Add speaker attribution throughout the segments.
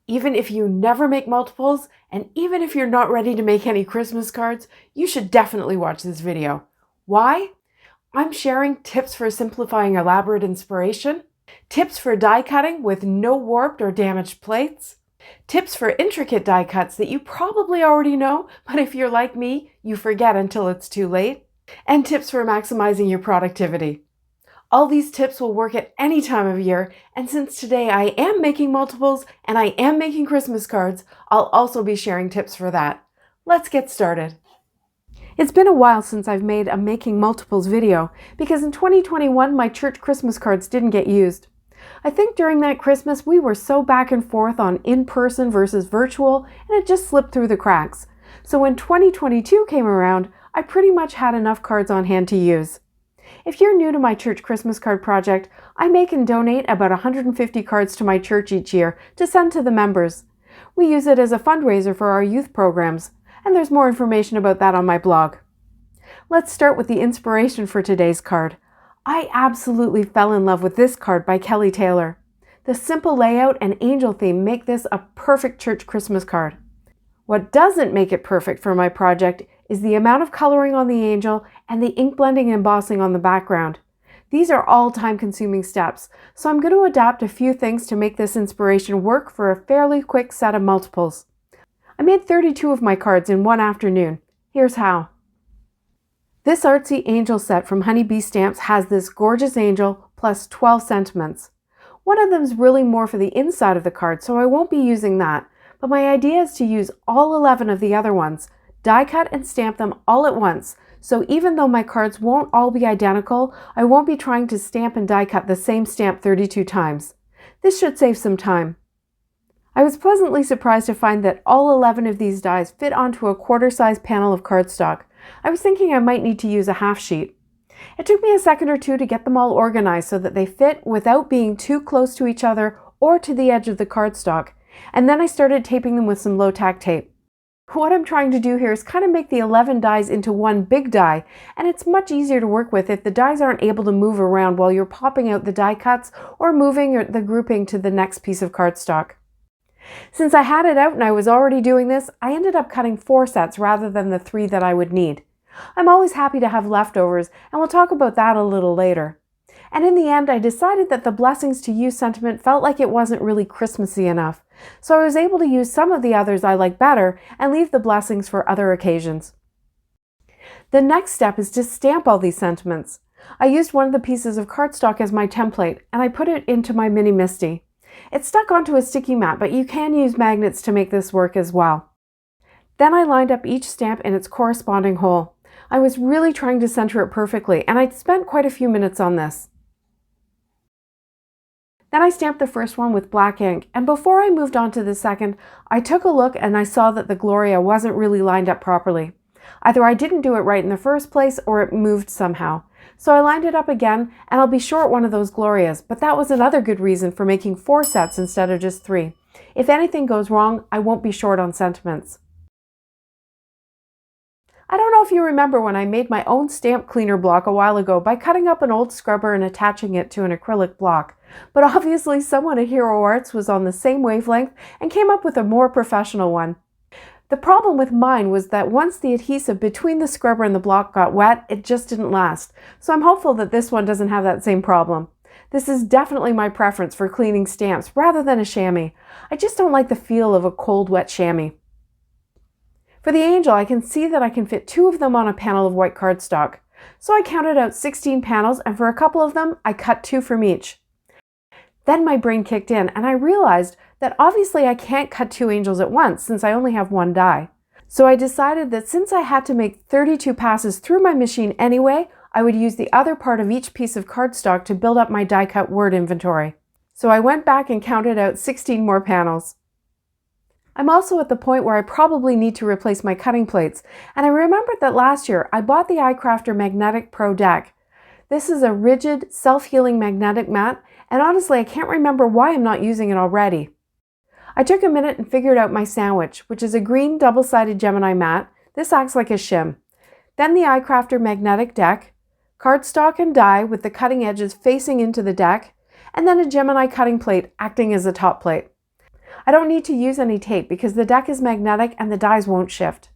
Speaker 1: Even if you never make multiples, and even if you're not ready to make any Christmas cards, you should definitely watch this video. Why? I'm sharing tips for simplifying elaborate inspiration, tips for die cutting with no warped or damaged plates, tips for intricate die cuts that you probably already know, but if you're like me, you forget until it's too late, and tips for maximizing your productivity. All these tips will work at any time of year, and since today I am making multiples and I am making Christmas cards, I'll also be sharing tips for that. Let's get started. It's been a while since I've made a making multiples video because in 2021 my church Christmas cards didn't get used. I think during that Christmas we were so back and forth on in-person versus virtual and it just slipped through the cracks. So when 2022 came around, I pretty much had enough cards on hand to use. If you're new to my church Christmas card project, I make and donate about 150 cards to my church each year to send to the members. We use it as a fundraiser for our youth programs, and there's more information about that on my blog. Let's start with the inspiration for today's card. I absolutely fell in love with this card by Kelly Taylor. The simple layout and angel theme make this a perfect church Christmas card. What doesn't make it perfect for my project is the amount of coloring on the angel and the ink blending and embossing on the background. These are all time-consuming steps, so I'm going to adapt a few things to make this inspiration work for a fairly quick set of multiples. I made 32 of my cards in one afternoon. Here's how. This Artsy angel set from Honeybee Stamps has this gorgeous angel plus 12 sentiments. One of them is really more for the inside of the card, so I won't be using that, but my idea is to use all 11 of the other ones, die cut and stamp them all at once, so even though my cards won't all be identical, I won't be trying to stamp and die cut the same stamp 32 times. This should save some time. I was pleasantly surprised to find that all 11 of these dies fit onto a quarter-size panel of cardstock. I was thinking I might need to use a half sheet. It took me a second or two to get them all organized so that they fit without being too close to each other or to the edge of the cardstock, and then I started taping them with some low-tack tape. What I'm trying to do here is kind of make the 11 dies into one big die, and it's much easier to work with if the dies aren't able to move around while you're popping out the die cuts or moving the grouping to the next piece of cardstock. Since I had it out and I was already doing this, I ended up cutting 4 sets rather than the 3 that I would need. I'm always happy to have leftovers, and we'll talk about that a little later. And in the end, I decided that the Blessings to You sentiment felt like it wasn't really Christmassy enough, so I was able to use some of the others I like better and leave the blessings for other occasions. The next step is to stamp all these sentiments. I used one of the pieces of cardstock as my template, and I put it into my mini MISTI. It's stuck onto a sticky mat, but you can use magnets to make this work as well. Then I lined up each stamp in its corresponding hole. I was really trying to center it perfectly, and I spent quite a few minutes on this. Then I stamped the first one with black ink, and before I moved on to the second, I took a look and I saw that the Gloria wasn't really lined up properly. Either I didn't do it right in the first place or it moved somehow. So I lined it up again, and I'll be short one of those Glorias, but that was another good reason for making 4 sets instead of just 3. If anything goes wrong, I won't be short on sentiments. I don't know if you remember when I made my own stamp cleaner block a while ago by cutting up an old scrubber and attaching it to an acrylic block, but obviously someone at Hero Arts was on the same wavelength and came up with a more professional one. The problem with mine was that once the adhesive between the scrubber and the block got wet, it just didn't last, so I'm hopeful that this one doesn't have that same problem. This is definitely my preference for cleaning stamps rather than a chamois. I just don't like the feel of a cold, wet chamois. For the angel, I can see that I can fit 2 of them on a panel of white cardstock. So I counted out 16 panels, and for a couple of them, I cut 2 from each. Then my brain kicked in, and I realized that obviously I can't cut 2 angels at once since I only have 1 die. So I decided that since I had to make 32 passes through my machine anyway, I would use the other part of each piece of cardstock to build up my die-cut word inventory. So I went back and counted out 16 more panels. I'm also at the point where I probably need to replace my cutting plates, and I remembered that last year I bought the iCrafter Magnetic Pro Deck. This is a rigid, self-healing magnetic mat, and honestly I can't remember why I'm not using it already. I took a minute and figured out my sandwich, which is a green double-sided Gemini mat. This acts like a shim. Then the iCrafter Magnetic Deck, cardstock and die with the cutting edges facing into the deck, and then a Gemini cutting plate acting as a top plate. I don't need to use any tape because the deck is magnetic and the dies won't shift.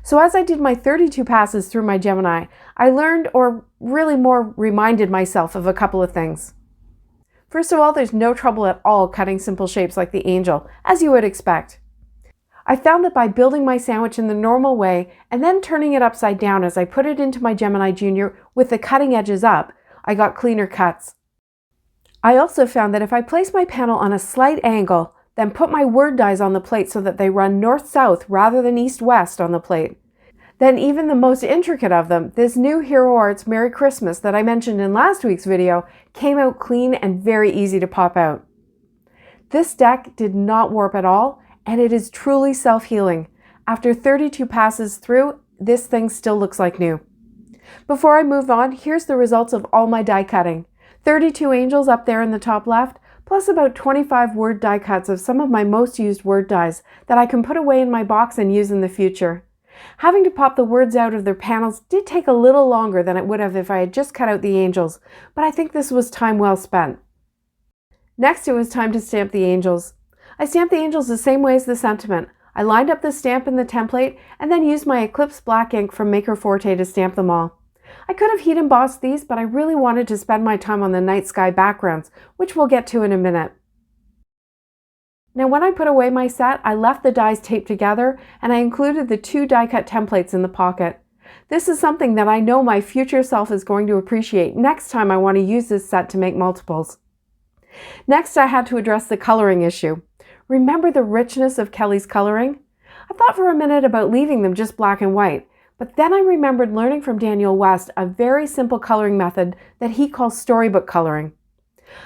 Speaker 1: So as I did my 32 passes through my Gemini, I learned, or really more reminded myself of a couple of things. First of all, there's no trouble at all cutting simple shapes like the angel, as you would expect. I found that by building my sandwich in the normal way and then turning it upside down as I put it into my Gemini Junior with the cutting edges up, I got cleaner cuts. I also found that if I place my panel on a slight angle, then put my word dies on the plate so that they run north-south rather than east-west on the plate, then even the most intricate of them, this new Hero Arts Merry Christmas that I mentioned in last week's video, came out clean and very easy to pop out. This deck did not warp at all, and it is truly self-healing. After 32 passes through, this thing still looks like new. Before I move on, here's the results of all my die cutting. 32 angels up there in the top left, plus about 25 word die cuts of some of my most used word dies that I can put away in my box and use in the future. Having to pop the words out of their panels did take a little longer than it would have if I had just cut out the angels, but I think this was time well spent. Next, it was time to stamp the angels. I stamped the angels the same way as the sentiment. I lined up the stamp in the template and then used my Eclipse black ink from Maker Forte to stamp them all. I could have heat embossed these, but I really wanted to spend my time on the night sky backgrounds, which we'll get to in a minute. Now when I put away my set, I left the dies taped together and I included the 2 die cut templates in the pocket. This is something that I know my future self is going to appreciate next time I want to use this set to make multiples. Next, I had to address the coloring issue. Remember the richness of Kelly's coloring? I thought for a minute about leaving them just black and white, but then I remembered learning from Daniel West a very simple coloring method that he calls storybook coloring.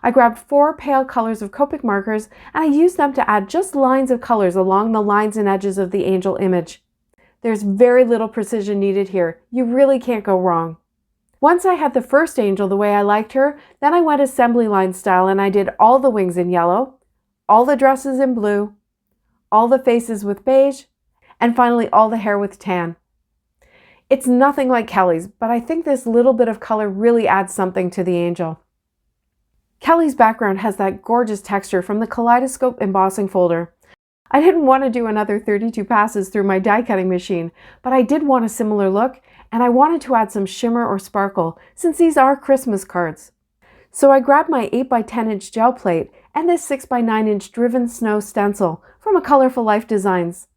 Speaker 1: I grabbed 4 pale colors of Copic markers and I used them to add just lines of colors along the lines and edges of the angel image. There's very little precision needed here. You really can't go wrong. Once I had the first angel the way I liked her, then I went assembly line style and I did all the wings in yellow, all the dresses in blue, all the faces with beige, and finally all the hair with tan. It's nothing like Kelly's, but I think this little bit of color really adds something to the angel. Kelly's background has that gorgeous texture from the Kaleidoscope embossing folder. I didn't want to do another 32 passes through my die cutting machine, but I did want a similar look, and I wanted to add some shimmer or sparkle since these are Christmas cards. So I grabbed my 8x10 inch gel plate and this 6x9 inch driven snow stencil from a Colorful Life Designs.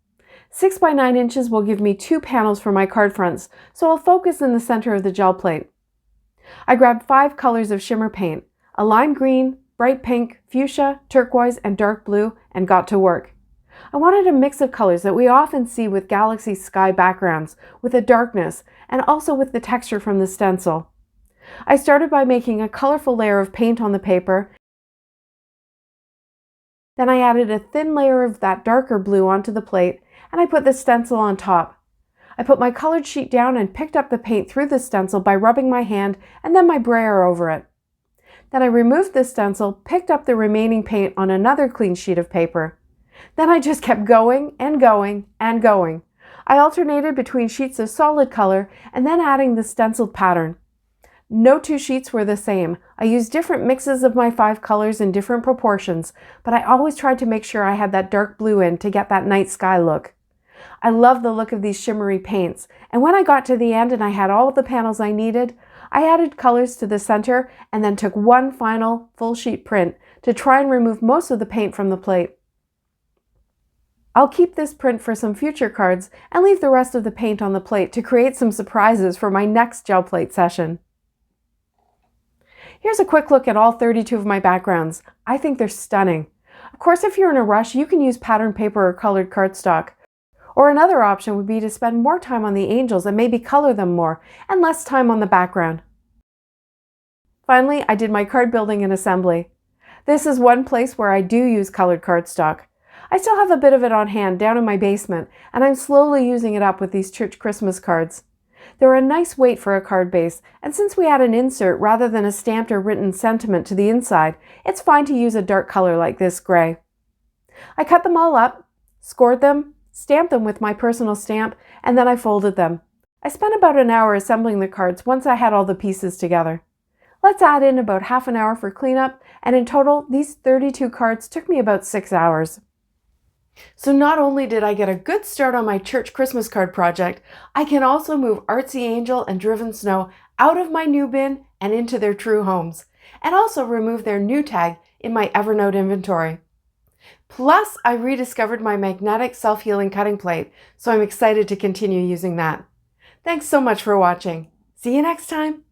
Speaker 1: 6x9 inches will give me 2 panels for my card fronts, so I'll focus in the center of the gel plate. I grabbed 5 colors of shimmer paint, a lime green, bright pink, fuchsia, turquoise, and dark blue, and got to work. I wanted a mix of colors that we often see with galaxy sky backgrounds, with a darkness, and also with the texture from the stencil. I started by making a colorful layer of paint on the paper. Then I added a thin layer of that darker blue onto the plate, and I put the stencil on top. I put my colored sheet down and picked up the paint through the stencil by rubbing my hand and then my brayer over it. Then I removed the stencil, picked up the remaining paint on another clean sheet of paper. Then I just kept going and going and going. I alternated between sheets of solid color and then adding the stenciled pattern. No 2 sheets were the same. I used different mixes of my 5 colors in different proportions, but I always tried to make sure I had that dark blue in to get that night sky look. I love the look of these shimmery paints, and when I got to the end and I had all the panels I needed, I added colors to the center and then took one final full sheet print to try and remove most of the paint from the plate. I'll keep this print for some future cards and leave the rest of the paint on the plate to create some surprises for my next gel plate session. Here's a quick look at all 32 of my backgrounds. I think they're stunning. Of course, if you're in a rush, you can use patterned paper or colored cardstock. Or another option would be to spend more time on the angels and maybe color them more, and less time on the background. Finally, I did my card building and assembly. This is one place where I do use colored cardstock. I still have a bit of it on hand down in my basement, and I'm slowly using it up with these church Christmas cards. They're a nice weight for a card base, and since we add an insert rather than a stamped or written sentiment to the inside, it's fine to use a dark color like this gray. I cut them all up, scored them, stamped them with my personal stamp, and then I folded them. I spent about an hour assembling the cards once I had all the pieces together. Let's add in about half an hour for cleanup, and in total, these 32 cards took me about 6 hours. So not only did I get a good start on my church Christmas card project, I can also move Artsy Angel and Driven Snow out of my new bin and into their true homes, and also remove their new tag in my Evernote inventory. Plus, I rediscovered my magnetic self-healing cutting plate, so I'm excited to continue using that. Thanks so much for watching. See you next time.